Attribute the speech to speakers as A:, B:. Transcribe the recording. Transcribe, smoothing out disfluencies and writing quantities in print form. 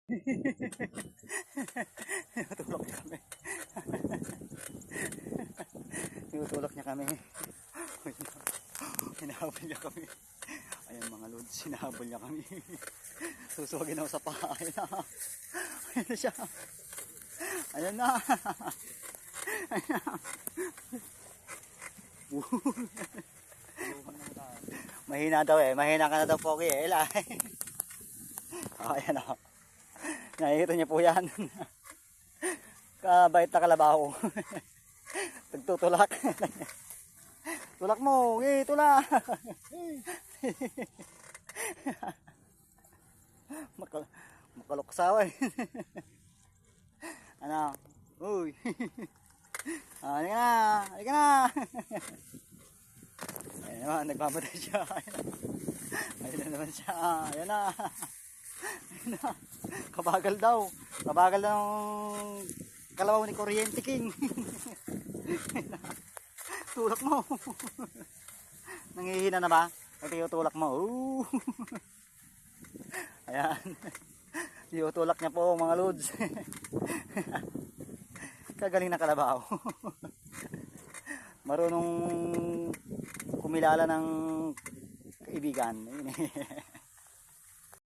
A: Tinutulak niya kami. Tinutulak niya kami. Hinahabol niya kami. Ayan mga lods, hinahabol niya kami. Susugin ako sa paa. Ayan na. Ayan na siya. Ayan na. Ayan na. Mahina daw eh. Mahina ka na daw, Pogi eh. Ayan o. Nakikita niyo po yan. Kabait na kalabaw. Tagtutulak. Tulak mo. Tulak. Makaluksaw eh. Ano? Uy. Halika na. Halika na. Ayan naman. Nagmamatay siya. Ayan na naman siya. Ayan na. Ayan na. Kabagal daw. Kabagal daw ng kalabaw ni Kuryente King. Tulak mo. Nangihina na ba? Ito tulak mo. Ayan. Tulak niya po mga lods. Kagaling na kalabaw. Marunong kumilala ng kaibigan.